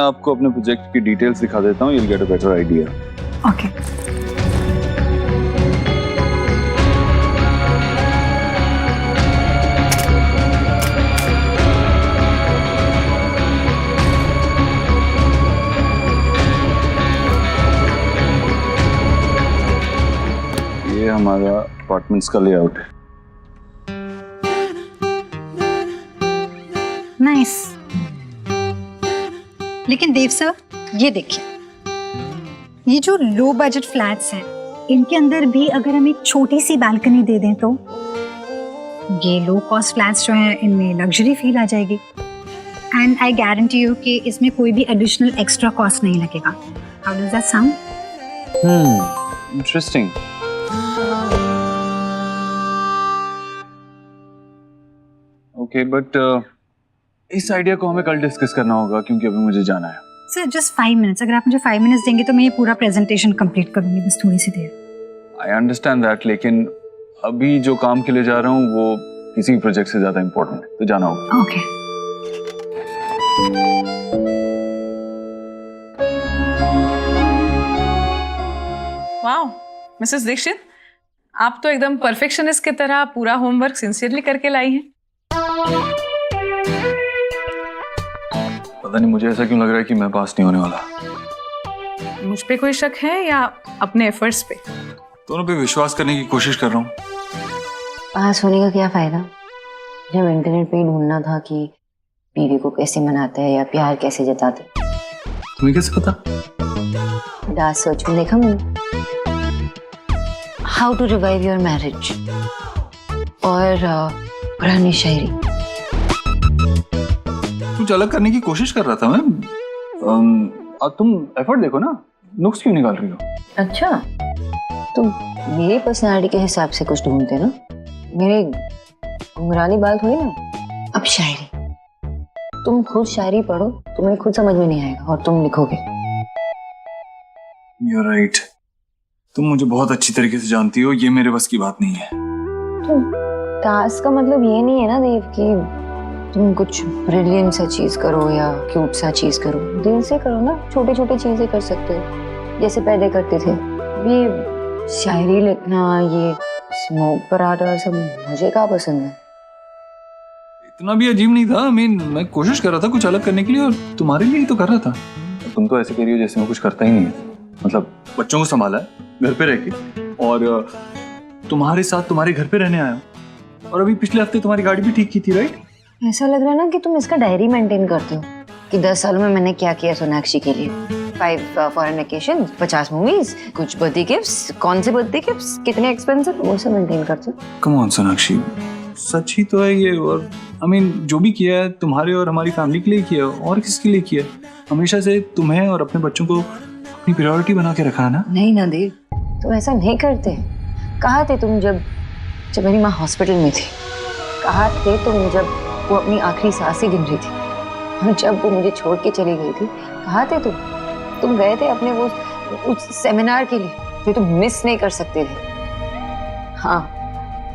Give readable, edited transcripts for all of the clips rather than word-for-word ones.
आपको अपने प्रोजेक्ट की डिटेल्स दिखा देता हूँ, you'll get a better idea. Okay. ये हमारा अपार्टमेंट्स का लेआउट है। नाइस। लेकिन देव सर, ये देखिए, ये जो लो बजट फ्लैट्स हैं, इनके अंदर भी अगर हम एक छोटी सी बालकनी दे दें तो ये लो कॉस्ट फ्लैट्स जो हैं, इनमें लग्जरी फील आ जाएगी। एंड आई गारंटी यू कि इसमें कोई भी एडिशनल एक्स्ट्रा कॉस्ट नहीं लगेगा। How does that sound? Interesting. Okay, but इस आइडिया को हमें कल डिस्कस करना होगा क्योंकि अभी मुझे जाना है। सर जस्ट 5 मिनट्स, अगर आप मुझे 5 मिनट्स देंगे तो मैं ये पूरा प्रेजेंटेशन कंप्लीट करूंगी, बस थोड़ी सी देर। आई अंडरस्टैंड दैट, लेकिन अभी जो काम के लिए जा रहा हूँ वो किसी प्रोजेक्ट से ज्यादा इम्पोर्टेंट है, तो जाना होगा। ओके। वाओ मिसेस दीक्षित, आप तो एकदम परफेक्शनिस्ट की तरह पूरा होमवर्क सिंसियरली करके लाई हैं। पता नहीं मुझे ऐसा क्यों लग रहा है कि मैं पास नहीं होने वाला। मुझ पे कोई शक है या अपने एफर्ट्स पे? दोनों पे विश्वास करने की कोशिश कर रहा हूँ। पास होने का क्या फायदा जब इंटरनेट पे ही ढूंढना था कि बीवी को कैसे मनाते हैं या प्यार कैसे जताते। तुम्हें कैसे पता? डांस सर्च में देखा मैंने, how to revive your marriage और पुरानी शायरी। कुछ अलग करने की कोशिश कर रहा था मैं। अब तुम एफर्ट देखो ना, नुक्स क्यों निकाल रही हो? अच्छा, तुम मेरी पर्सनालिटी के हिसाब से कुछ ढूंढते ना, मेरे घुंघरानी बाल थोड़ी ना। अब शायरी, तुम खुद शायरी पढ़ो, तुम्हें खुद समझ में नहीं आएगा और तुम लिखोगे। You're right. तुम मुझे बहुत अच्छी तरीके से जानती हो, ये मेरे बस की बात नहीं है। टास्क का मतलब ये नहीं है ना देव कि तुम कुछ ब्रिलियंट सा चीज करो या क्यूट सा चीज करो, दिल से करो ना। छोटे छोटे चीजें कर सकते हो जैसे पहले करते थे। ये शायरी लिखना, ये स्मोक पराठा सब मुझे क्या पसंद है। इतना भी अजीब नहीं था। मैं कोशिश कर रहा था कुछ अलग करने के लिए और तुम्हारे लिए ही तो कर रहा था। तुम तो ऐसे कह रही हो जैसे मैं कुछ करता ही नहीं है। मतलब बच्चों को संभाला है घर पे रह के, और तुम्हारे साथ तुम्हारे घर पे रहने आया, और अभी पिछले हफ्ते तुम्हारी गाड़ी भी ठीक की थी, राइट? ऐसा लग रहा है ना कि तुम इसका डायरी मेंटेन करते हो कि 10 सालों में मैंने क्या किया सोनाक्षी के लिए। 5 फॉरेन वेकेशन, 50 मूवीज, कुछ बर्थडे गिफ्ट्स, कौन से बर्थडे गिफ्ट्स, कितने एक्सपेंसिव, वो सब मेंटेन करते हो। कम ऑन सोनाक्षी, सच ही तो है ये। और जो भी किया है तुम्हारे और हमारी फैमिली के लिए किया है, और किसके लिए किया है? हमेशा से तुम्हें और अपने बच्चों को अपनी प्रायोरिटी बना के रखा है ना। नहीं ना देव, तुम ऐसा नहीं करते। कहाँ थे तुम जब मेरी माँ हॉस्पिटल में थी? कहाँ थे तुम जब वो अपनी आखिरी सांसें गिन रही थी? और जब वो मुझे छोड़ के चली गई थी, कहाँ थे तुम? तुम गए थे अपने वो उस सेमिनार के लिए जो तुम मिस नहीं कर सकते थे। हाँ,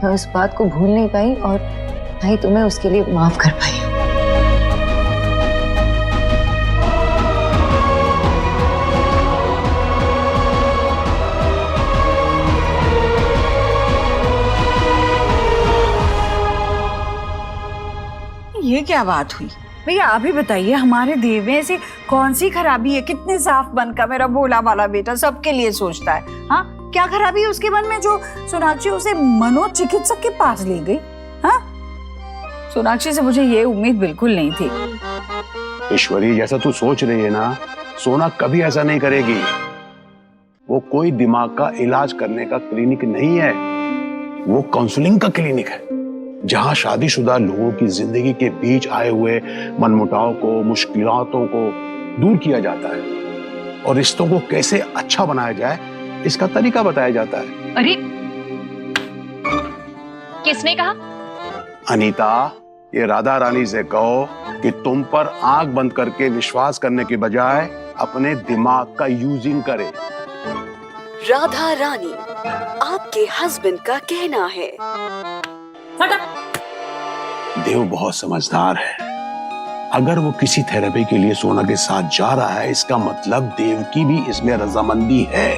मैं उस बात को भूल नहीं पाई और ना ही तुम्हें उसके लिए माफ कर पाई। ये क्या बात हुई भैया? आप ही बताइए, हमारे देव में ऐसी कौन सी खराबी है? कितने साफ मन का मेरा भोला वाला बेटा सबके लिए सोचता है। हाँ, क्या खराबी है उसके मन में जो सोनाक्षी उसे मनोचिकित्सक के पास ले गई? हाँ, सोनाक्षी से मुझे ये उम्मीद बिल्कुल नहीं थी। ईश्वरी, जैसा तू सोच रही है ना, सोना कभी ऐसा नहीं करेगी। वो कोई दिमाग का इलाज करने का क्लिनिक नहीं है, वो काउंसलिंग का क्लिनिक है, जहां शादीशुदा लोगों की जिंदगी के बीच आए हुए मनमुटाव को, मुश्किलातों को दूर किया जाता है और रिश्तों को कैसे अच्छा बनाया जाए इसका तरीका बताया जाता है। अरे किसने कहा? अनीता, ये राधा रानी से कहो कि तुम पर आंख बंद करके विश्वास करने के बजाय अपने दिमाग का यूजिंग करे। राधा रानी, आपके हस्बैंड का कहना है। देव बहुत समझदार है। अगर वो किसी थेरेपी के लिए सोना के साथ जा रहा है, इसका मतलब देव की भी इसमें रजामंदी है।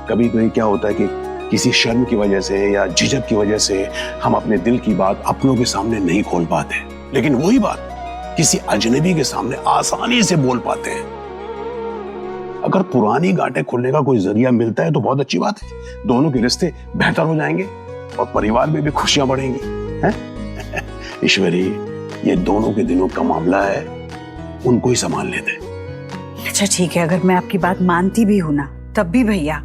कभी कभी क्या होता है कि किसी शर्म की वजह से या झिझक की वजह से हम अपने दिल की बात अपनों के सामने नहीं खोल पाते, लेकिन वही बात किसी अजनबी के सामने आसानी से बोल पाते हैं। अगर पुरानी गांठें खुलने का कोई जरिया मिलता है तो बहुत अच्छी बात है, दोनों के रिश्ते बेहतर हो जाएंगे और परिवार में भी खुशियां बढ़ेंगी, हैं? ईश्वरी, ये दोनों के दिनों का मामला है, उनको ही संभाल लेते। अच्छा ठीक है, अगर मैं आपकी बात मानती भी हूं ना, तब भी भैया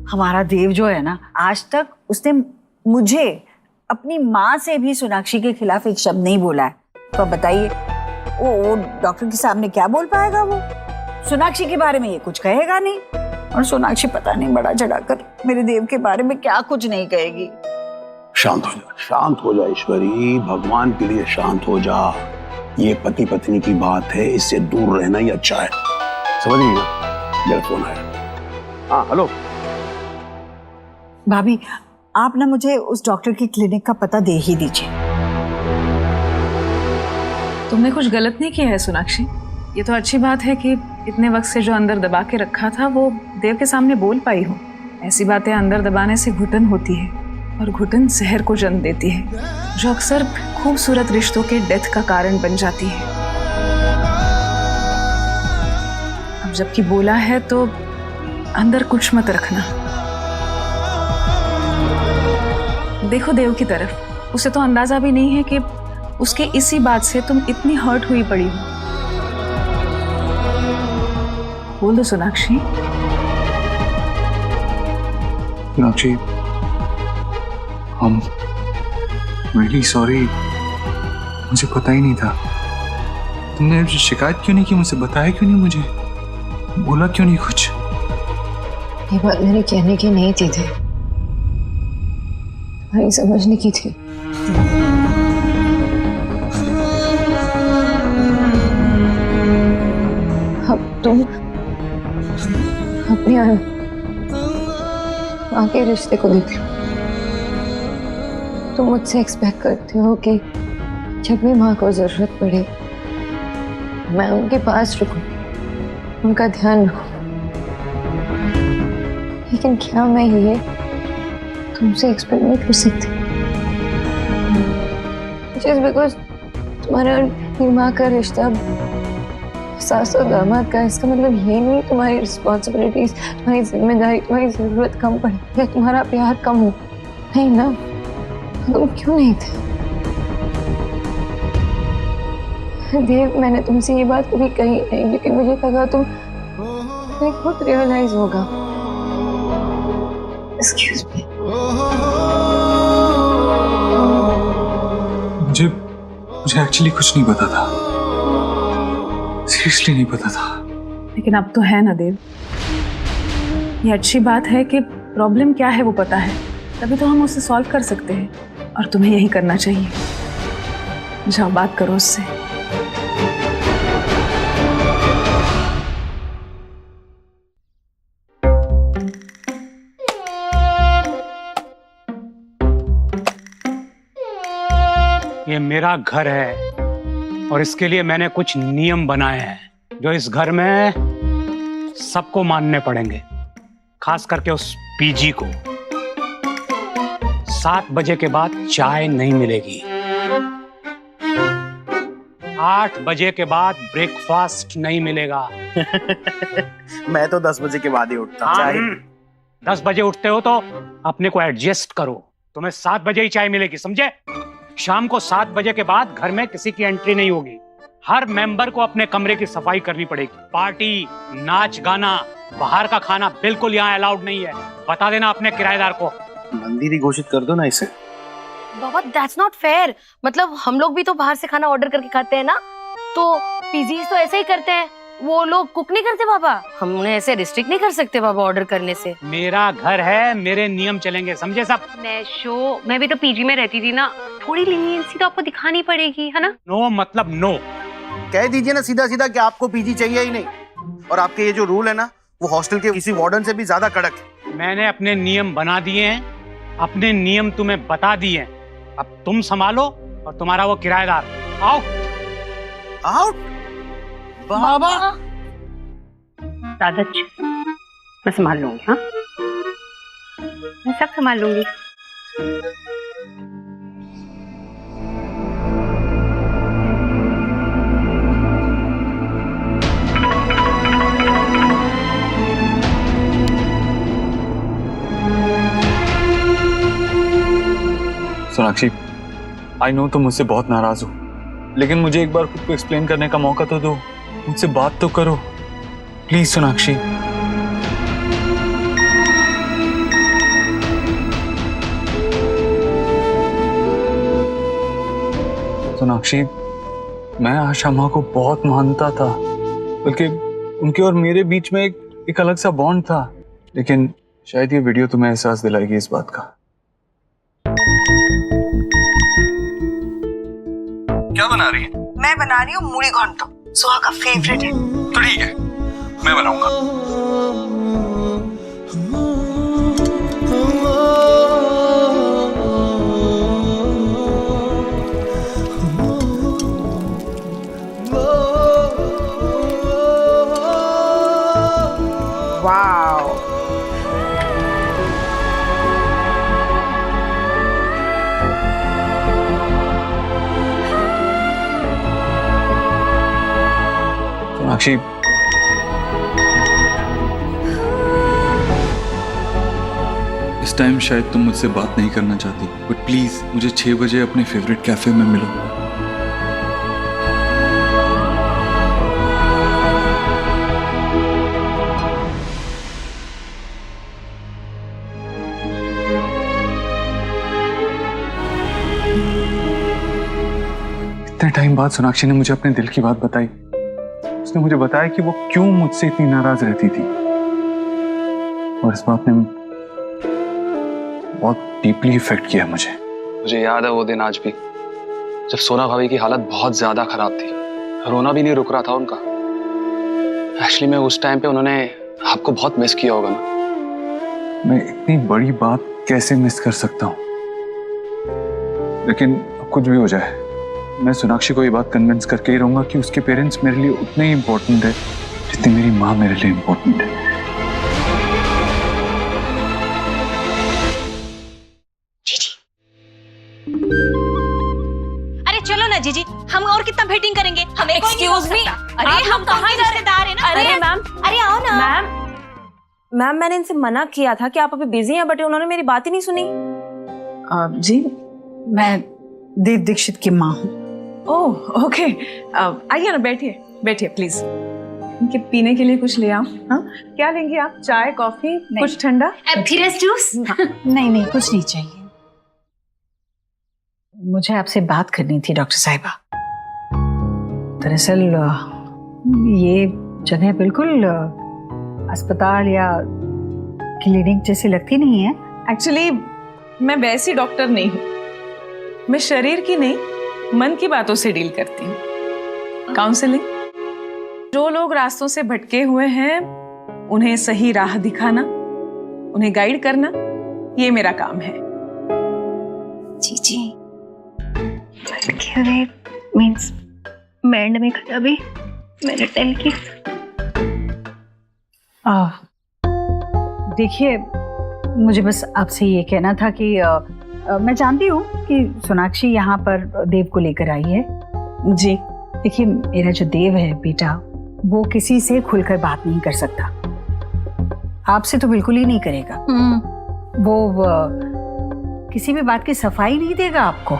हमारा देव जो है ना, आज तक उसने मुझे अपनी माँ से भी सोनाक्षी के खिलाफ एक शब्द नहीं बोला है। तो अब बताइए वो डॉक्टर के सामने क्या बोल पाएगा? वो सोनाक्षी के बारे में ये कुछ कहेगा नहीं, और सोनाक्षी पता नहीं बड़ा चढ़ाकर मेरे देव के बारे में क्या कुछ नहीं कहेगी। शांत हो जा, शांत हो जा ईश्वरी, भगवान के लिए शांत हो जा। ये पति पत्नी की बात है, इससे दूर रहना ही अच्छा है, समझ रही ना? मेरा फोन आया। हाँ हेलो भाभी, आप ना मुझे उस डॉक्टर की क्लिनिक का पता दे ही दीजिए। तुमने कुछ गलत नहीं किया है सोनाक्षी। ये तो अच्छी बात है कि इतने वक्त से जो अंदर दबा के रखा था वो देव के सामने बोल पाई हो। ऐसी बातें अंदर दबाने से घुटन होती है, और घुटन जहर को जन्म देती है, जो अक्सर खूबसूरत रिश्तों के डेथ का कारण बन जाती है। अब जबकि बोला है तो अंदर कुछ मत रखना। देखो देव की तरफ, उसे तो अंदाजा भी नहीं है कि उसके इसी बात से तुम इतनी हर्ट हुई पड़ी हो। बोल दो Sonakshi. Sonakshi, I'm really sorry, मुझे पता ही नहीं था। तुमने शिकायत क्यों नहीं की मुझसे? बताया क्यों नहीं मुझे? बोला क्यों नहीं कुछ? ये बात मेरे कहने की नहीं थी, तुम्हारी समझने की थी। अब तुम अपने माँ के रिश्ते को देख लो। तुम मुझसे एक्सपेक्ट करते हो कि जब भी माँ को जरूरत पड़े मैं उनके पास रुकूं, उनका ध्यान रखूं, लेकिन क्या मैं ये तुमसे एक्सपेक्ट नहीं कर सकती? जस्ट बिकॉज तुम्हारा और माँ का रिश्ता सास और दामाद का, इसका मतलब ये नहीं तुम्हारी रिस्पॉन्सिबिलिटीज, तुम्हारी जिम्मेदारी, तुम्हारी जरूरत कम पड़े या तुम्हारा प्यार कम हो। नहीं ना, तुम क्यों नहीं थे? देव, मैंने तुमसे ये बात कभी कही नहीं, लेकिन मुझे लगा तुम्हें खुद रियलाइज होगा। Excuse me. मुझे एक्चुअली कुछ नहीं पता था, सीरियसली नहीं पता था। लेकिन अब तो है ना देव, ये अच्छी बात है कि प्रॉब्लम क्या है वो पता है, तभी तो हम उसे सॉल्व कर सकते हैं, और तुम्हें यही करना चाहिए। जाओ बात करो उससे। ये मेरा घर है और इसके लिए मैंने कुछ नियम बनाए हैं जो इस घर में सबको मानने पड़ेंगे, खास करके उस पीजी को। 7 बजे के बाद चाय नहीं मिलेगी, 8 बजे के बाद ब्रेकफास्ट नहीं मिलेगा। मैं तो 10 बजे के बाद ही उठता हूँ। 10 बजे उठते हो तो अपने को एडजस्ट करो, तुम्हें 7 बजे ही चाय मिलेगी, समझे? शाम को 7 बजे के बाद घर में किसी की एंट्री नहीं होगी। हर मेंबर को अपने कमरे की सफाई करनी पड़ेगी। पार्टी, नाच गाना, बाहर का खाना बिल्कुल यहाँ अलाउड नहीं है, बता देना अपने किराएदार को। मंदिर ही घोषित कर दो ना इसे। बाबा दैट्स नॉट फेयर, मतलब हम लोग भी तो बाहर से खाना ऑर्डर करके खाते हैं ना, तो पीजीज तो ऐसे ही करते हैं, वो लोग कुक नहीं करते बाबा। हम उन्हें ऐसे रिस्ट्रिक्ट नहीं कर सकते बाबा ऑर्डर करने से। मेरा घर है, मेरे नियम चलेंगे, समझे सब? मैं भी तो पीजी में रहती थी ना, थोड़ी लीनियंसी तो आपको दिखानी पड़ेगी, है ना? नो मतलब नो। कह दीजिए ना सीधा सीधा कि आपको पीजी चाहिए ही नहीं, और आपके ये जो रूल है ना वो हॉस्टल के किसी वार्डन से भी ज्यादा कड़क है। मैंने अपने नियम बना दिए हैं, अपने नियम तुम्हें बता दिए हैं, अब तुम संभालो और तुम्हारा वो किराएदार। आओ। आउट। बाबा दादाजी, मैं संभाल लूंगी। हाँ, मैं सब संभाल लूंगी। सोनाक्षी, आई नो तुम मुझसे बहुत नाराज हो, लेकिन मुझे एक बार खुद को एक्सप्लेन करने का मौका तो दो। मुझसे बात तो करो प्लीज सोनाक्षी। सोनाक्षी, मैं आशा माँ को बहुत मानता था, बल्कि उनके और मेरे बीच में एक अलग सा बॉन्ड था, लेकिन शायद ये वीडियो तुम्हें एहसास दिलाएगी इस बात का। क्या बना रही है? मैं बना रही हूँ मूली घोंटो, सुहा का फेवरेट है। तो ठीक है, मैं बनाऊंगा। वाओ, सोनाक्षी, इस टाइम शायद तुम मुझसे बात नहीं करना चाहती, बट प्लीज मुझे 6 बजे अपने फेवरेट कैफे में मिलो। इतने टाइम बाद सोनाक्षी ने मुझे अपने दिल की बात बताई। उसने मुझे बताया कि वो क्यों मुझसे इतनी नाराज रहती थी, और इस बात ने बहुत डीपली इफेक्ट किया मुझे। मुझे याद है वो दिन आज भी, जब सोना भाभी की हालत बहुत ज्यादा खराब थी, रोना भी नहीं रुक रहा था उनका। एक्चुअली मैं उस टाइम पे उन्होंने आपको बहुत मिस किया होगा ना। मैं इतनी बड़ी बात कैसे मिस कर सकता हूँ, लेकिन कुछ भी हो जाए मैं सोनाक्षी को ये बात कन्विंस करके ही रहूंगा कि उसके पेरेंट्स मेरे लिए उतने ही इंपॉर्टेंट है जितनी मेरी माँ मेरे लिए इंपॉर्टेंट है। अरे चलो ना जीजी, हम और कितना भेटिंग करेंगे? हमें एक्सक्यूज मी, अरे हम कहाँ रिश्तेदार हैं ना। अरे मैम, अरे आओ ना। मैम मैंने इनसे मना किया था कि आप अभी बिजी हैं, बट उन्होंने मेरी बात ही नहीं सुनी। जी, मैं देव दीक्षित की माँ हूँ। ओह ओके, आइए ना, बैठिए बैठिए प्लीज। इनके पीने के लिए कुछ ले आओ। हाँ, क्या लेंगी आप? चाय, कॉफी, कुछ ठंडा? Fresh juice? नहीं नहीं, कुछ नहीं चाहिए। मुझे आपसे बात करनी थी डॉक्टर साहिबा। दरअसल ये जगह बिल्कुल अस्पताल या क्लिनिक जैसी लगती नहीं है। एक्चुअली मैं वैसी डॉक्टर नहीं हूँ, मैं शरीर की नहीं मन की बातों से डील करती हूँ। काउंसलिंग, जो लोग रास्तों से भटके हुए हैं उन्हें सही राह दिखाना, उन्हें गाइड करना, ये मेरा काम है। जी मीन्स बैंड में खराबी मेरे टेल की। देखिए, मुझे बस आपसे ये कहना था कि मैं जानती हूँ कि सोनाक्षी यहाँ पर देव को लेकर आई है। जी देखिए, मेरा जो देव है बेटा, वो किसी से खुलकर बात नहीं कर सकता, आपसे तो बिल्कुल ही नहीं करेगा। वो किसी भी बात की सफाई नहीं देगा आपको।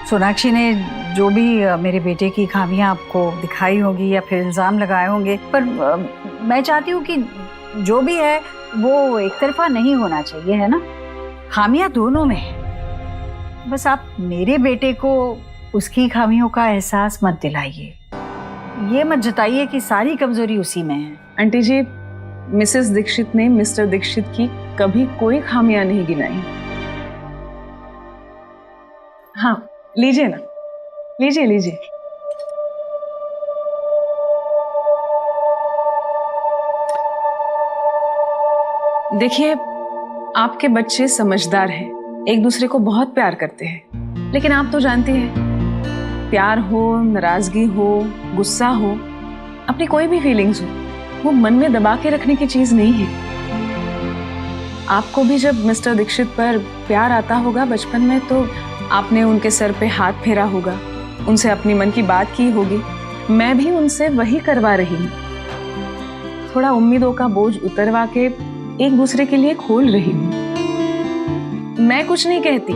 सोनाक्षी ने जो भी मेरे बेटे की खामियां आपको दिखाई होगी या फिर इल्जाम लगाए होंगे, पर मैं चाहती हूँ कि जो भी है वो एक तरफा नहीं होना चाहिए, है ना। खामियां दोनों में है, बस आप मेरे बेटे को उसकी खामियों का एहसास मत दिलाइए। ये मत जताइए कि सारी कमजोरी उसी में है। आंटी जी, मिसेस दीक्षित ने मिस्टर दीक्षित की कभी कोई खामियां नहीं गिनाई। हाँ, लीजिए ना, लीजिए लीजिए। देखिए, आपके बच्चे समझदार हैं, एक दूसरे को बहुत प्यार करते हैं, लेकिन आप तो जानती हैं प्यार हो, नाराजगी हो, गुस्सा हो, अपनी कोई भी फीलिंग्स हो, वो मन में दबा के रखने की चीज नहीं है। आपको भी जब मिस्टर दीक्षित पर प्यार आता होगा बचपन में, तो आपने उनके सर पे हाथ फेरा होगा, उनसे अपनी मन की बात की होगी। मैं भी उनसे वही करवा रही हूँ, थोड़ा उम्मीदों का बोझ उतरवा के एक दूसरे के लिए खोल रही हूँ। मैं कुछ नहीं कहती,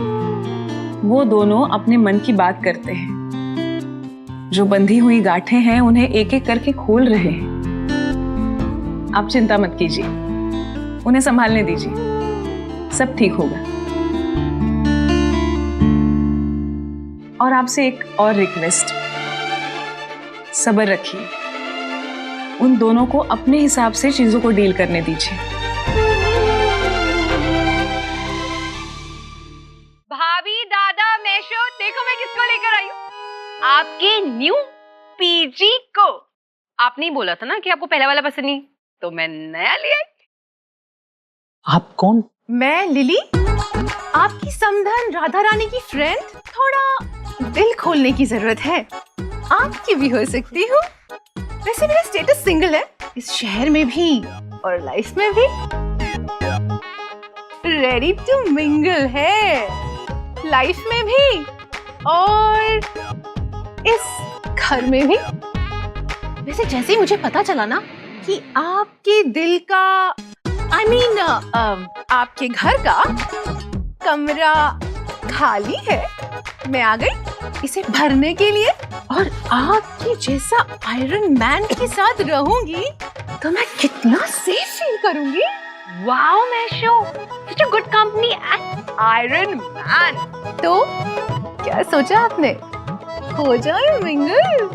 वो दोनों अपने मन की बात करते हैं। जो बंधी हुई गांठें हैं उन्हें एक एक करके खोल रहे हैं। आप चिंता मत कीजिए, उन्हें संभालने दीजिए, सब ठीक होगा। और आपसे एक और रिक्वेस्ट, सब्र रखिए, उन दोनों को अपने हिसाब से चीजों को डील करने दीजिए। भाभी, दादा, मेशो, देखो मैं किसको लेकर आई हूँ, आपके न्यू पीजी को। आपने ही बोला था ना कि आपको पहला वाला पसंद नहीं, तो मैं नया ले आई। आप कौन? मैं लिली, आपकी समधन राधा रानी की फ्रेंड। थोड़ा दिल खोलने की जरूरत है, आपकी भी हो सकती हूँ। वैसे मेरा स्टेटस सिंगल है, इस शहर में भी और लाइफ में भी। रेडी टू मिंगल है, लाइफ में भी और इस घर में भी। वैसे जैसे ही मुझे पता चला ना कि आपके दिल का आपके घर का कमरा खाली है, मैं आ गई इसे भरने के लिए। और आपके जैसा आयरन मैन के साथ रहूंगी तो मैं कितना सेफ फील करूंगी। Wow Meesho, such a good company and iron man. तो क्या सोचा आपने, हो जाए मिंगल?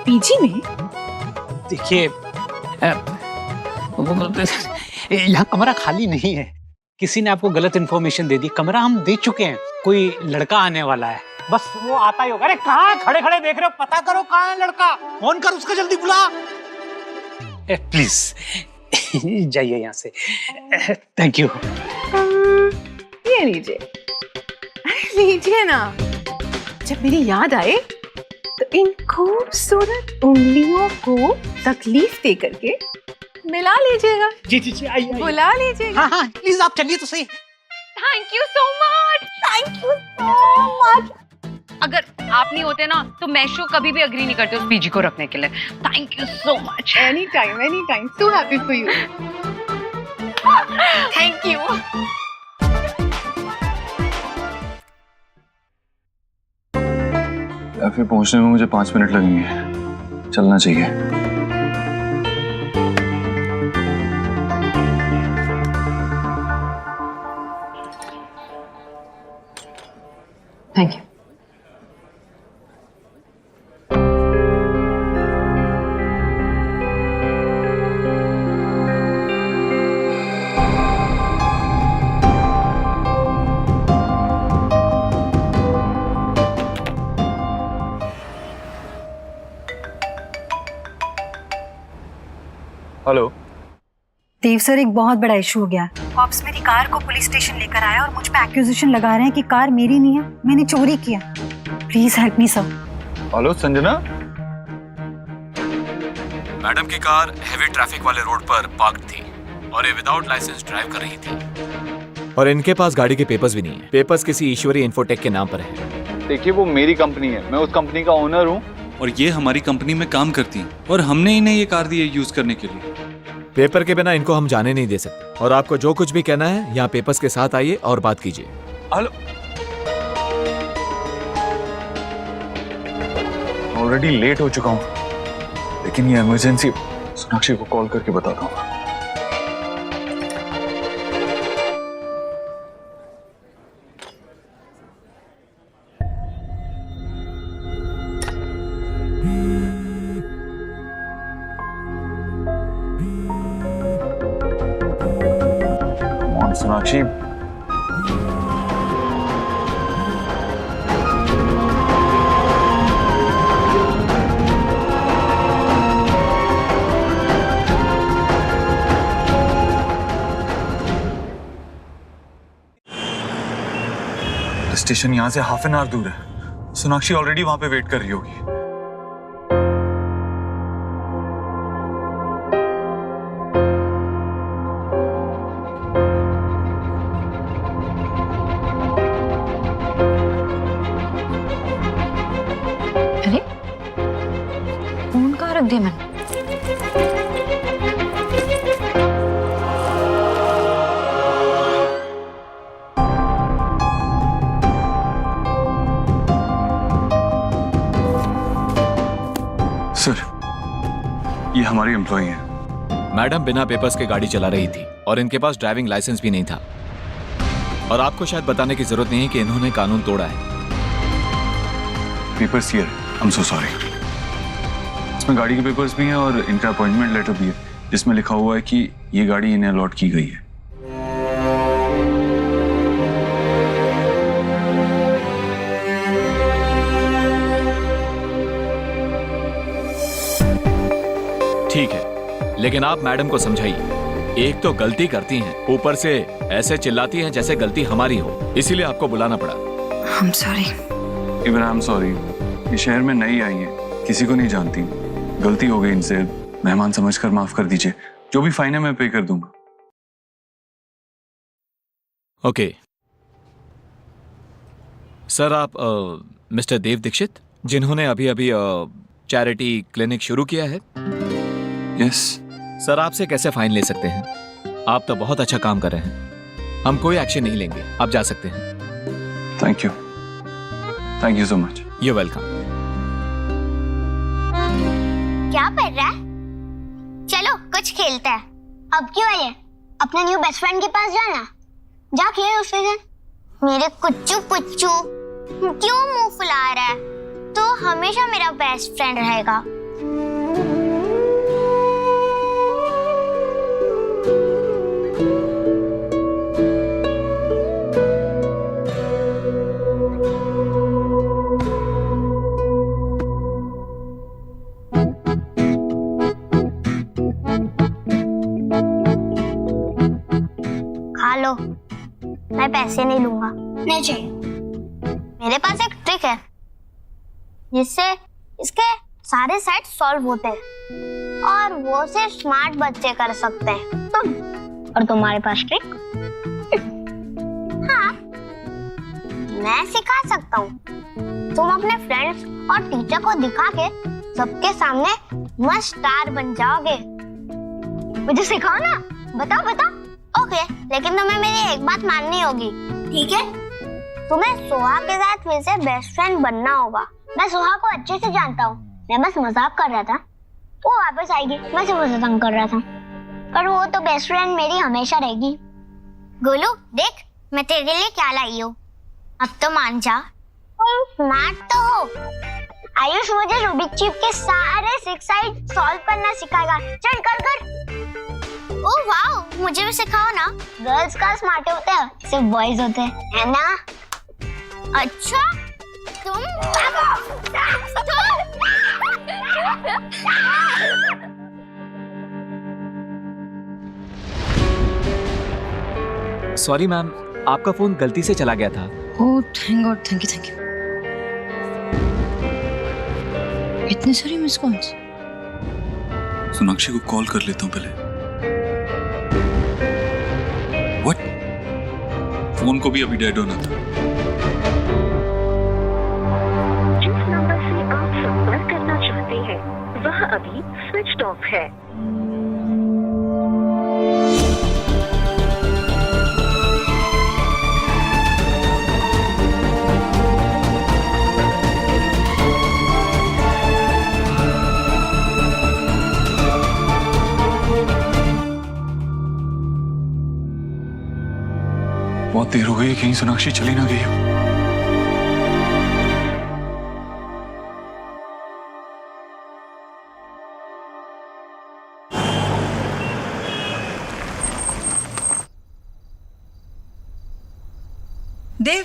पीजी में? देखिए, यहाँ कमरा खाली नहीं है, किसी ने आपको गलत इन्फॉर्मेशन दे दी। कमरा हम दे चुके हैं, कोई लड़का आने वाला है, बस वो आता ही होगा। अरे कहाँ खड़े खड़े देख रहे हो, पता करो कहाँ है लड़का, फोन कर उसका, जल्दी बुला। प्लीज जाइए यहाँ से, थैंक यू। ये लीजिए, लीजिए ना। जब मेरी याद आए तो इन खूबसूरत उंगलियों को तकलीफ दे करके मिला लीजिएगा। जी जी जी, आइए बुला लीजिएगा। हाँ हाँ, प्लीज आप चलिए तो सही। Thank you so much, thank you so much. अगर आप नहीं होते ना तो मेशो कभी भी अग्री नहीं करते उस पीजी को रखने के लिए। Thank you so much. Any time, so happy for you. Thank you. Cafe पहुंचने में मुझे 5 मिनट लगेंगे, चलना चाहिए। Thank you. Hello Dev sir, एक बहुत बड़ा इशू हो गया। कॉप्स मेरी कार को पुलिस स्टेशन लेकर आया और मुझ पे एक्यूजेशन लगा रहे हैं कि कार मेरी नहीं है, मैंने चोरी किया। Please help me sir. Hello Sanjana, madam की कार हेवी ट्रैफिक वाले रोड पर पार्क थी और ये विदाउट लाइसेंस ड्राइव कर रही थी। और इनके पास गाड़ी के पेपर्स भी नहीं है। पेपर्स किसी ईश्वरी इन्फोटेक के नाम पर है। देखिए वो मेरी कंपनी है, मैं उस कंपनी का ओनर हूँ और ये हमारी कंपनी में काम करती है और हमने इन्हें ये कार दी है यूज करने के लिए। पेपर के बिना इनको हम जाने नहीं दे सकते और आपको जो कुछ भी कहना है यहाँ पेपर्स के साथ आइए और बात कीजिए। हेलो, ऑलरेडी लेट हो चुका हूँ, लेकिन ये इमरजेंसी सोनाक्षी को कॉल करके बताता हूँ। सोनाक्षी, स्टेशन यहाँ से हाफ एन आवर दूर है। सोनाक्षी ऑलरेडी वहां पे वेट कर रही होगी। अरे फोन कहाँ रख दिया मैंने? सर, ये हमारी एम्प्लॉई है। मैडम बिना पेपर्स के गाड़ी चला रही थी और इनके पास ड्राइविंग लाइसेंस भी नहीं था। और आपको शायद बताने की जरूरत नहीं है कि इन्होंने कानून तोड़ा है। Papers here, I am so sorry. इसमें गाड़ी के पेपर्स भी हैं और इनका अपॉइंटमेंट लेटर भी है, जिसमें लिखा हुआ है कि ये गाड़ी इन्हें अलॉट की गई है। ठीक है, लेकिन आप मैडम को समझाइए। एक तो गलती करती हैं, ऊपर से ऐसे चिल्लाती हैं जैसे गलती हमारी हो, इसीलिए आपको बुलाना पड़ा। I'm sorry. Even I am sorry. ये शहर में नई आई है, किसी को नहीं जानती। गलती हो गई इनसे, मेहमान समझकर माफ कर दीजिए। जो भी फाइन है मैं पे कर दूंगा। ओके सर, आप मिस्टर देव दीक्षित, जिन्होंने अभी अभी चैरिटी क्लिनिक शुरू किया है? यस सर, आपसे कैसे फाइन ले सकते हैं? आप तो बहुत अच्छा काम कर रहे हैं। हम कोई एक्शन नहीं लेंगे, आप जा सकते हैं। Thank you so much. You welcome. क्या पढ़ रहा है? चलो कुछ खेलते हैं। अब क्यों आए? अपने न्यू बेस्ट फ्रेंड के पास जाना। जा खेल उसके साथ। मेरे कुच्चू पुच्चू क्यों मुंह फुला रहा है? तो हमेशा मेरा बेस्ट फ्रेंड रहेगा। खा लो, मैं पैसे नहीं लूंगा। नहीं चाहिए। मेरे पास एक ट्रिक है जिससे इसके सारे सेट सॉल्व होते हैं और वो सिर्फ स्मार्ट बच्चे कर सकते हैं। और तुम्हारे पास ट्रिक? हाँ, मैं सिखा सकता हूँ। तुम अपने फ्रेंड्स और टीचर को दिखा के सबके सामने मस्त स्टार बन जाओगे। मुझे सिखाओ ना। बताओ बताओ। ओके, लेकिन तुम्हें मेरी एक बात माननी होगी, ठीक है? तुम्हें सोहा के साथ फिर से बेस्ट फ्रेंड बनना होगा। मैं सोहा को अच्छे से जानता हूँ, मैं बस मजाक कर रहा था। वो वापस आएगी, मैं सिर्फ उसे तंग कर रहा था। पर वो तो बेस्ट फ्रेंड मेरी हमेशा रहेगी। गोलू देख, मैं तेरे लिए क्या लाई हूँ। अब तो मान जा, तुम स्मार्ट तो हो। आयुष मुझे रूबिक क्यूब के सारे 6 साइड सॉल्व करना सिखाएगा। चल कर कर। ओह वाओ, मुझे भी सिखाओ ना। गर्ल्स का स्मार्ट होते हैं, सिर्फ बॉयज होते हैं, है ना? अच्छा, तुम सॉरी मैम, आपका फोन गलती से चला गया था। Oh thank God, thank you. इतने सारे मिस कॉल्स। सोनाक्षी को कॉल कर लेता हूँ पहले। व्हाट? फोन को भी अभी डेड होना था। जिस नंबर से आप संपर्क करना चाहते हैं वह अभी स्विच ऑफ है। बहुत देर हो गई है, कहीं सोनाक्षी चली ना गई हो। देव,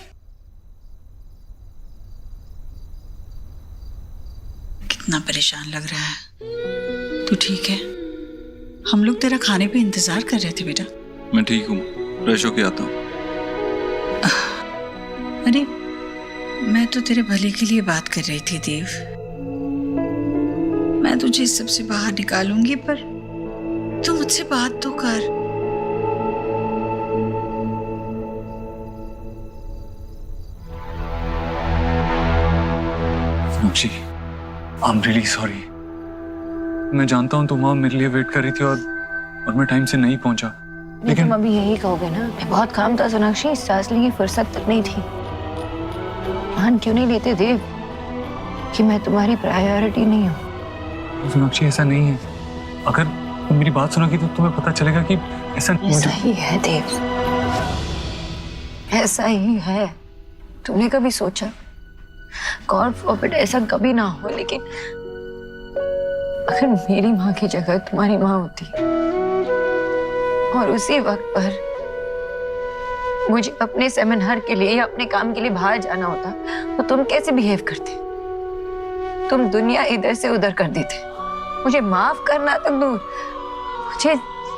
कितना परेशान लग रहा है। तू ठीक है? हम लोग तेरा खाने पे इंतजार कर रहे थे बेटा। मैं ठीक हूँ, फ्रेश होके आता हूँ। अरे मैं तो तेरे भले के लिए बात कर रही थी देव। मैं तुझे इस सबसे बाहर निकालूंगी, पर तू मुझसे बात तो कर। Sonakshi, I am really sorry. मैं जानता हूँ तुम वहां मेरे लिए वेट कर रही थी और मैं टाइम से नहीं पहुंचा, लेकिन तुम अभी यही कहोगे ना? मैं बहुत काम था सोनाक्षी, सांस लेने की फुर्सत तक नहीं थी। मान क्यों नहीं लेते देव कि मैं तुम्हारी प्रायोरिटी नहीं हूँ? सोनाक्षी, ऐसा नहीं है। अगर तुम मेरी बात सुनोगी तो तुम्हें पता चलेगा कि ऐसा ही है देव, ऐसा ही है। तुमने कभी सोचा, गॉड फॉरबिड ऐसा कभी ना हो, लेकिन अगर मेरी माँ की जगह तुम्हारी माँ होती और उसी वक्त पर मुझे अपने सेमिनार के लिए या अपने काम के लिए बाहर जाना होता, तो तुम कैसे बिहेव करते? तुम दुनिया इधर से उधर कर देते, मुझे माफ करना तक दूर,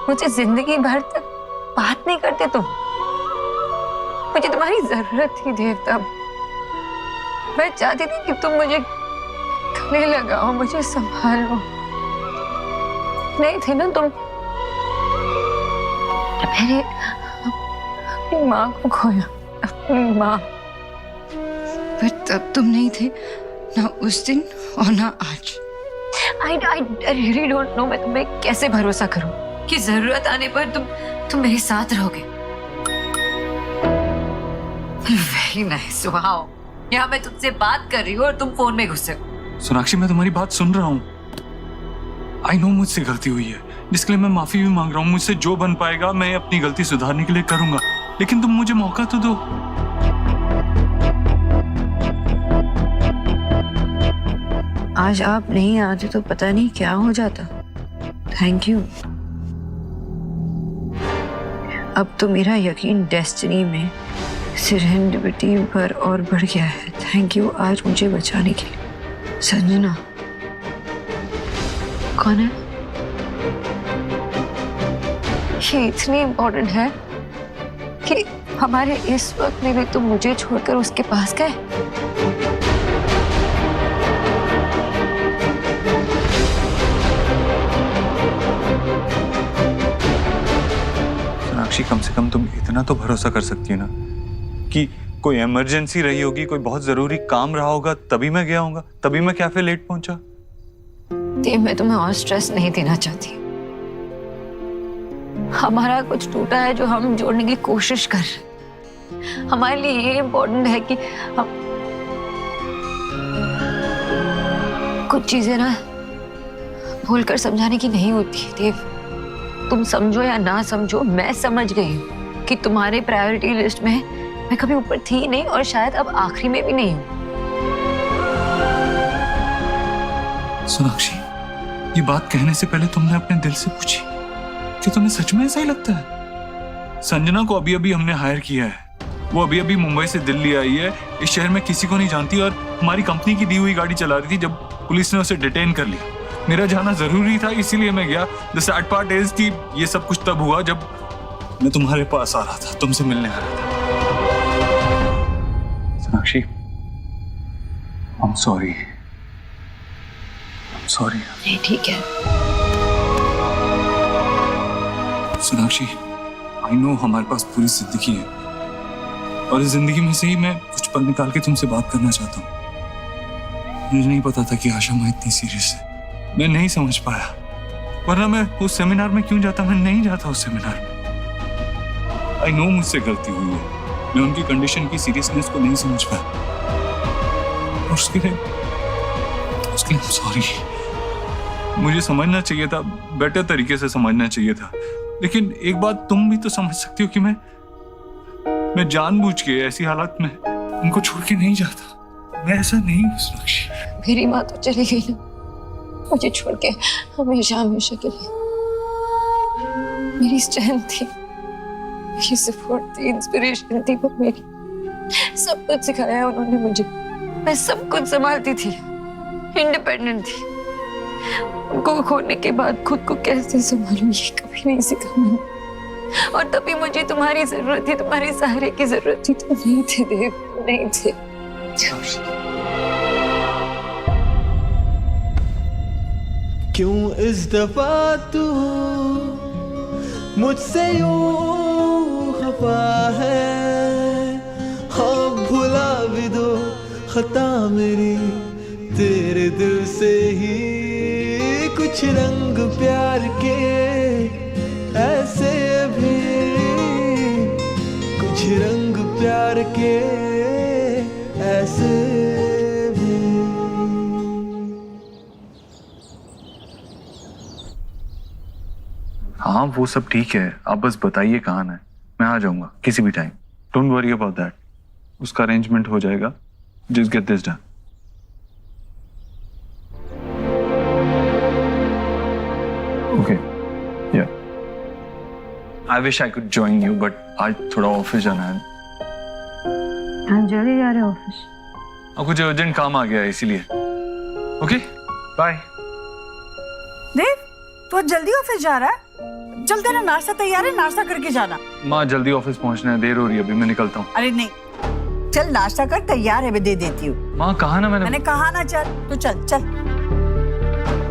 मुझे जिंदगी भर तक बात नहीं करते तुम। मुझे तुम्हारी जरूरत थी देव तब। मैं चाहती थी कि तुम मुझे गले लगाओ, मुझे संभालो। नहीं थे ना तुम। मैंने अपनी माँ को खोया, अपनी माँ। पर तब तुम नहीं थे, ना उस दिन और ना आज। I really don't know मैं तुम्हें कैसे भरोसा करूं कि जरूरत आने पर तुम मेरे साथ रहोगे। Very nice, wow। यहाँ मैं तुमसे बात कर रही हूँ और तुम फोन में घुसे हो। सोनाक्षी, मैं तुम्हारी बात सुन रहा हूँ। आई नो मुझसे गलती हुई है, जिसके लिए मैं माफी भी मांग रहा हूँ। मुझसे जो बन पाएगा मैं अपनी गलती सुधारने के लिए करूंगा, लेकिन तुम मुझे मौका तो दो। आज आप नहीं आते तो पता नहीं क्या हो जाता। Thank you. अब तो मेरा यकीन डेस्टिनी में सेरेंडिपिटी पर और बढ़ गया है। थैंक यू आज मुझे बचाने के लिए। संजना कौन है? ये इतनी इम्पोर्टेंट है कि हमारे इस वक्त में भी तुम मुझे छोड़कर उसके पास गए। सोनाक्षी, कम से कम तुम इतना तो भरोसा कर सकती है ना कि कोई इमरजेंसी रही होगी, कोई बहुत जरूरी काम रहा होगा, तभी मैं गया होगा, तभी मैं कैफे लेट पहुंचा। मैं तुम्हें और स्ट्रेस नहीं देना चाहती। हमारा कुछ टूटा है जो हम जोड़ने की कोशिश कर रहे। हमारे लिए ये इम्पोर्टेंट है कि हम कुछ चीजें ना भूलकर समझाने की नहीं होती। देव, तुम समझो या ना समझो, मैं समझ गई हूँ कि तुम्हारे प्रायोरिटी लिस्ट में मैं कभी ऊपर थी नहीं और शायद अब आखिरी में भी नहीं हूँ। सोनाक्षी, ये बात कहने से पहले तुमने अपने दिल से पूछी कि तुम्हें सच में ऐसा ही लगता है? संजना को अभी अभी हमने हायर किया है, वो अभी अभी मुंबई से दिल्ली आई है, इस शहर में किसी को नहीं जानती और हमारी कंपनी की दी हुई गाड़ी चला रही थी जब पुलिस ने उसे डिटेन कर लिया। मेरा जाना जरूरी था, इसीलिए मैं गया। द सैड पार्ट इज कि ये सब कुछ तब हुआ जब मैं तुम्हारे पास आ रहा था, तुमसे मिलने आ रहा था। Sonakshi, I am sorry. Sorry. नहीं, ठीक है। सोनाक्षी, आई नो हमारे पास पूरी जिंदगी है और इस जिंदगी में से ही मैं कुछ पल निकाल के तुमसे बात करना चाहता हूँ। मुझे नहीं पता था कि आशा माँ इतनी सीरियस है, मैं नहीं समझ पाया, वरना मैं उस सेमिनार में क्यों जाता? मैं नहीं जाता उस सेमिनार में। आई नो मुझसे गलती हुई है, मैं उनकी कंडीशन की सीरियसनेस को नहीं समझ पाया और उसके लिए सॉरी। मुझे समझना चाहिए था, बेटर तरीके से समझना चाहिए था। लेकिन एक बात तुम भी तो समझ सकती हो कि मैं जानबूझ के ऐसी हालत में उनको छोड़ के नहीं जाता। मैं ऐसा नहीं हूँ सोनाक्षी। मेरी माँ तो चली गई ना, मुझे छोड़ के हमेशा हमेशा के लिए। मेरी स्ट्रेंथ थी, मेरी सपोर्ट थी, इंस्पिरेशन थी, पर मेरी सब कुछ सिखाया उन्होंने मुझे। मैं सब कुछ संभालती थी, इंडिपेंडेंट थी। उनको खोने के बाद खुद को कैसे संभालूं ये कभी नहीं सीखा मैंने। और तभी मुझे तुम्हारी जरूरत थी, तुम्हारे सहारे की जरूरत थी। तुम नहीं थे देव, तुम नहीं थे। क्यों इस दफा तू मुझसे यूं खफा है, हाँ भुला भी दो खता मेरी, तेरे दिल से ही कुछ रंग प्यार के ऐसे भी, कुछ रंग प्यार के ऐसे भी। हाँ वो सब ठीक है, आप बस बताइए कहाँ है, मैं आ जाऊंगा किसी भी time. Don't worry about that, उसका अरेंजमेंट हो जाएगा। Just get this done. Okay या I wish I could join you, but आज थोड़ा ऑफिस जाना है। हाँ जल्दी जा रहे हो ऑफिस? और कुछ अर्जेंट काम आ गया है इसीलिए। Okay bye. देव तू आज जल्दी ऑफिस जा रहा है? चल तेरा नाश्ता तैयार है, नाश्ता करके जाना। माँ जल्दी ऑफिस पहुंचना है, देर हो रही है, अभी मैं निकलता हूँ। अरे नहीं, चल नाश्ता कर, तैयार है, मैं दे देती हूँ। माँ कहा ना मैंने कहा ना चल, तो चल चल।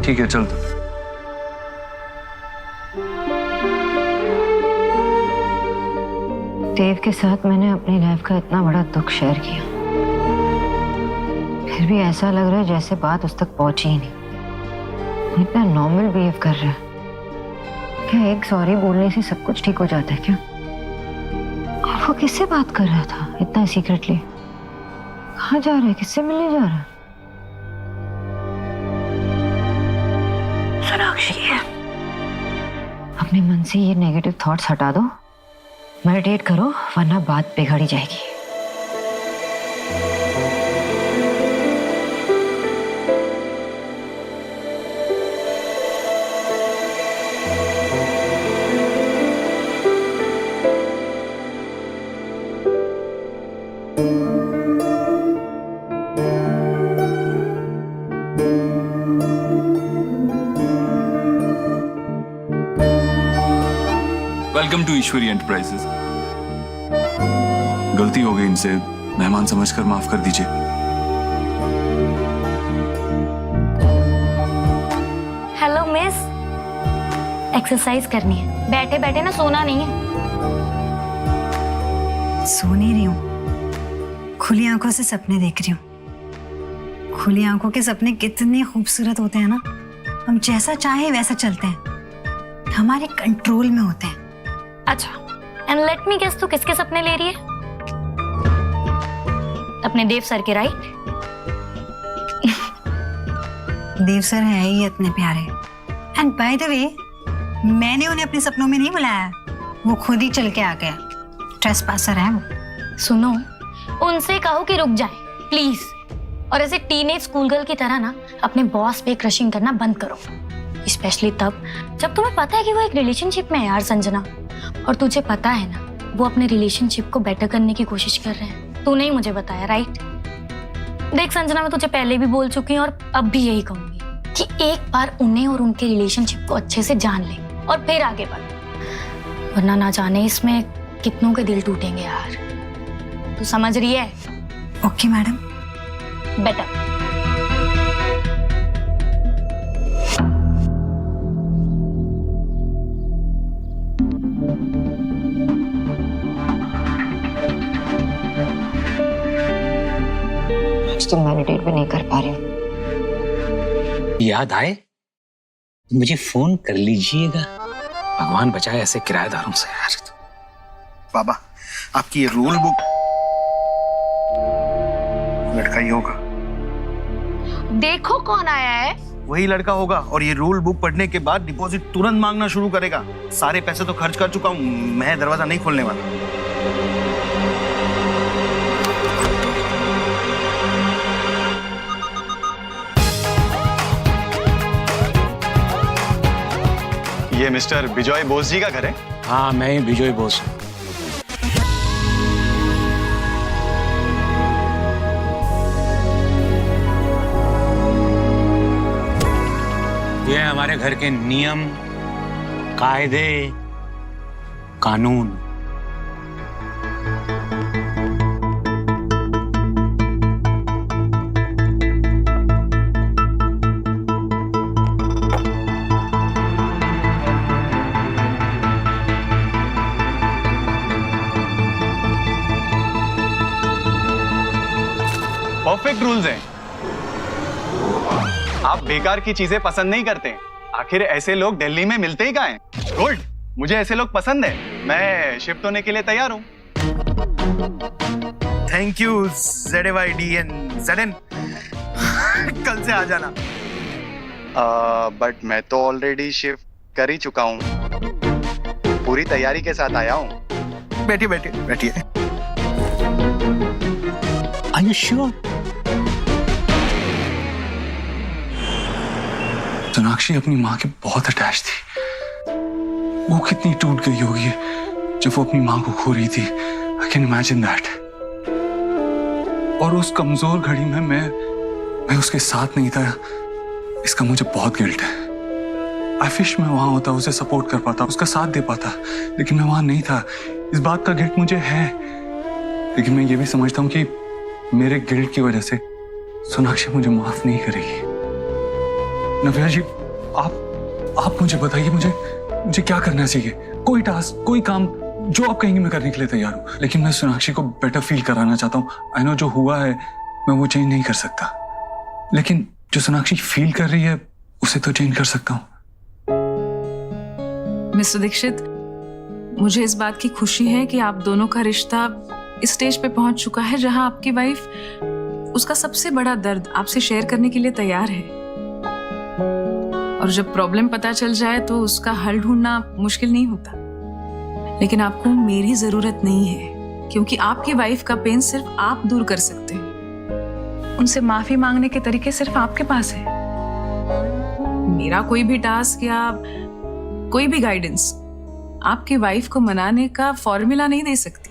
ठीक है चल। देव के साथ मैंने अपनी लाइफ का इतना बड़ा दुख शेयर किया, फिर भी ऐसा लग रहा है जैसे बात उस तक पहुंची ही नहीं। इतना नॉर्मल बिहेव कर रहा है। क्या एक सॉरी बोलने से सब कुछ ठीक हो जाता है क्या? और वो किससे बात कर रहा था इतना सीक्रेटली? कहाँ जा रहा है, किससे मिलने जा रहा है? सोनाक्षी, अपने मन से ये नेगेटिव थॉट्स हटा दो, मेडिटेट करो, वरना बात बिगड़ जाएगी। Welcome to Ishwari enterprises. गलती हो गई, इनसे मेहमान समझकर माफ कर दीजिए। हेलो मिस, एक्सरसाइज करनी है, बैठे बैठे ना सोना नहीं है। सो नहीं रही हूँ, खुली आंखों से सपने देख रही हूँ। खुली आंखों के सपने कितने खूबसूरत होते हैं ना, हम जैसा चाहे वैसा चलते हैं, हमारे कंट्रोल में होते हैं। अच्छा, एंड लेट मी गेस, तू किसके सपने ले रही है? अपने देव सर के, राइट? देव सर है ही इतने प्यारे। एंड बाय द वे, मैंने उन्हें अपने सपनों में नहीं बुलाया, वो खुद ही चल के आ गया। ट्रेसपासर है वो। सुनो, उनसे कहो कि रुक जाए प्लीज, और ऐसे टीनेज स्कूल गर्ल की तरह ना अपने बॉस पे क्रशिंग करना बंद करो, स्पेशली तब जब तुम्हें पता है कि वो एक रिलेशनशिप में है। यार संजना, और तुझे पता है ना वो अपने रिलेशनशिप को बेटर करने की कोशिश कर रहे हैं। तूने ही मुझे बताया, राइट? देख संजना, मैं तुझे पहले भी बोल चुकी हूँ और अब भी यही कहूंगी कि एक बार उन्हें और उनके रिलेशनशिप को अच्छे से जान ले और फिर आगे बढ़, वरना ना जाने इसमें कितनों के दिल टूटेंगे यार। तू समझ रही है? Okay madam. बेटर। तो मेडिटेट भी नहीं कर पा रही हूँ। याद आए मुझे फोन कर लीजिएगा। भगवान बचाए ऐसे किराएदारों से यार। बाबा, आपकी ये रूल बुक, लड़का ही होगा। देखो कौन आया है। वही लड़का होगा, और ये रूल बुक पढ़ने के बाद डिपॉजिट तुरंत मांगना शुरू करेगा। सारे पैसे तो खर्च कर चुका हूँ, मैं दरवाजा नहीं खोलने वाला। ये मिस्टर बिजॉय बोस जी का घर है? हाँ, मैं ही बिजॉय बोस हूँ। ये हमारे घर के नियम, कायदे, कानून। परफेक्ट रूल्स हैं। आप बेकार की चीजें पसंद नहीं करते। आखिर ऐसे लोग दिल्ली में मिलते ही कहाँ हैं? गुड, मुझे ऐसे लोग पसंद है। मैं शिफ्ट होने के लिए तैयार हूँ। थैंक यू ZAYDN कल से आ जाना। बट मैं तो ऑलरेडी शिफ्ट कर ही चुका हूँ, पूरी तैयारी के साथ आया हूँ। बैठिए बैठिए बैठिए। Are you sure? सोनाक्षी अपनी माँ के बहुत अटैच थी। वो कितनी टूट गई होगी जब वो अपनी माँ को खो रही थी। I can imagine that. और उस कमजोर घड़ी में मैं उसके साथ नहीं था, इसका मुझे बहुत गिल्ट है। I wish मैं वहां होता, उसे सपोर्ट कर पाता, उसका साथ दे पाता, लेकिन मैं वहां नहीं था। इस बात का गिल्ट मुझे है, लेकिन मैं ये भी समझता हूँ कि मेरे गिल्ट की वजह से सोनाक्षी मुझे माफ नहीं करेगी। नव्या जी, आप मुझे बताइए, मुझे क्या करना चाहिए? कोई टास्क, कोई काम जो आप कहेंगे मैं करने के लिए तैयार हूँ, लेकिन मैं सोनाक्षी को बेटर फील कराना चाहता हूँ। आई नो जो हुआ है मैं वो चेंज नहीं कर सकता, लेकिन जो सोनाक्षी फील कर रही है उसे तो चेंज कर सकता हूँ। मिस्टर दीक्षित, मुझे इस बात की खुशी है कि आप दोनों का रिश्ता इस स्टेज पे पहुंच चुका है जहां आपकी वाइफ उसका सबसे बड़ा दर्द आपसे शेयर करने के लिए तैयार है। और जब प्रॉब्लम पता चल जाए तो उसका हल ढूंढना मुश्किल नहीं होता। लेकिन आपको मेरी जरूरत नहीं है, क्योंकि आपकी वाइफ का पेन सिर्फ आप दूर कर सकते हैं। उनसे माफी मांगने के तरीके सिर्फ आपके पास है। मेरा कोई भी टास्क या कोई भी गाइडेंस आपकी वाइफ को मनाने का फॉर्मूला नहीं दे सकती।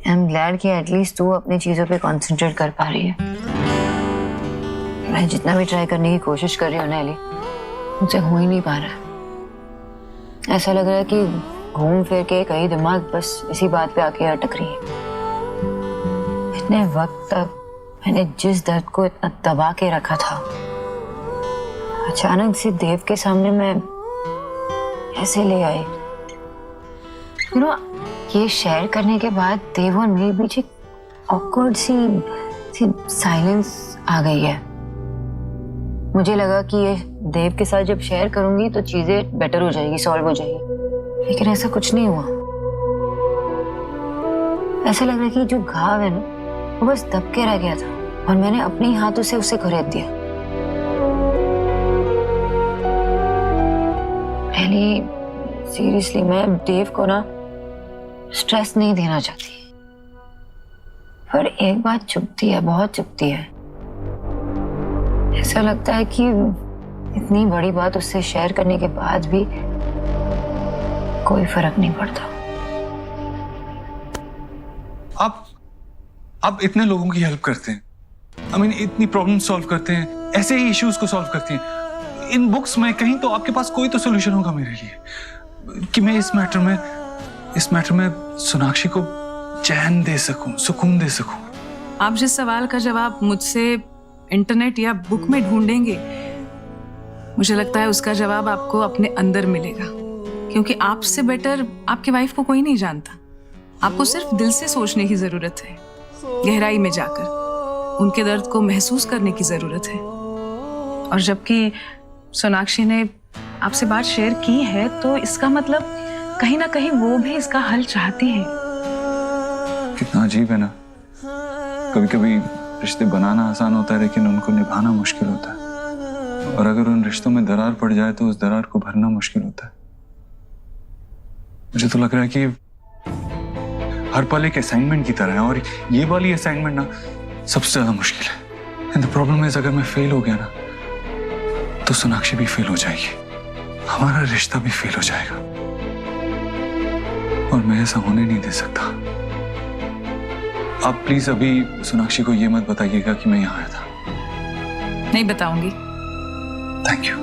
आई एम ग्लैड कि एटलीस्ट तू अपनी चीजों पे कंसंट्रेट कर पा रही है। मैं जितना भी ट्राई करने की कोशिश कर रही हूँ नैली, मुझसे हो ही नहीं पा रहा। ऐसा लग रहा है कि घूम फिर के कई दिमाग बस इसी बात पे आके अटक रही है। इतने वक्त तक मैंने जिस दर्द को इतना दबा के रखा था, अचानक से देव के सामने मैं ऐसे ले आई। ये शेयर करने के बाद देव और मेरे बीच एक ऑकवर्ड सी साइलेंस आ गई है। मुझे लगा कि ये देव के साथ जब शेयर करूंगी तो चीजें बेटर हो जाएगी, सॉल्व हो जाएगी, लेकिन ऐसा कुछ नहीं हुआ। ऐसा लग रहा है कि जो घाव है ना वो बस दब के रह गया था और मैंने अपने हाथों से उसे खरीद दिया। पहले सीरियसली मैं देव को ना स्ट्रेस नहीं देना चाहती, पर एक बात चुभती है, बहुत चुभती है। ऐसा लगता है कि इतनी बड़ी बात उससे शेयर करने के बाद भी कोई फर्क नहीं पड़ता। आप इतने लोगों की हेल्प करते हैं, इतनी प्रॉब्लम सॉल्व करते हैं, ऐसे ही इश्यूज को सॉल्व करते हैं। इन बुक्स में कहीं तो आपके पास कोई तो सोल्यूशन होगा मेरे लिए, कि मैं इस मैटर में सोनाक्षी को चैन दे सकूं, सुकून दे सकूं। आप जिस सवाल का जवाब मुझसे इंटरनेट या बुक में ढूंढेंगे, मुझे लगता है उसका जवाब आपको अपने अंदर मिलेगा, क्योंकि आपसे बेटर आपकी वाइफ को कोई नहीं जानता। आपको सिर्फ दिल से सोचने की जरूरत है, गहराई में जाकर उनके दर्द को महसूस करने की जरूरत है। और जबकि सोनाक्षी ने आपसे बात शेयर की है तो इसका मतलब कहीं ना कहीं वो भी इसका हल चाहती है। कितना अजीब है ना, कभी कभी रिश्ते बनाना आसान होता है लेकिन उनको निभाना मुश्किल होता है, और अगर उन रिश्तों में दरार पड़ जाए तो उस दरार को भरना मुश्किल होता है। मुझे तो लग रहा है कि हर पल एक असाइनमेंट की तरह है, और ये वाली असाइनमेंट ना सबसे ज्यादा मुश्किल है। एंड द प्रॉब्लम इज, अगर मैं फेल हो गया ना तो सोनाक्षी भी फेल हो जाएगी, हमारा रिश्ता भी फेल हो जाएगा, और मैं ऐसा होने नहीं दे सकता। आप प्लीज अभी सोनाक्षी को ये मत बताइएगा कि मैं यहाँ आया था। नहीं बताऊंगी। Thank you.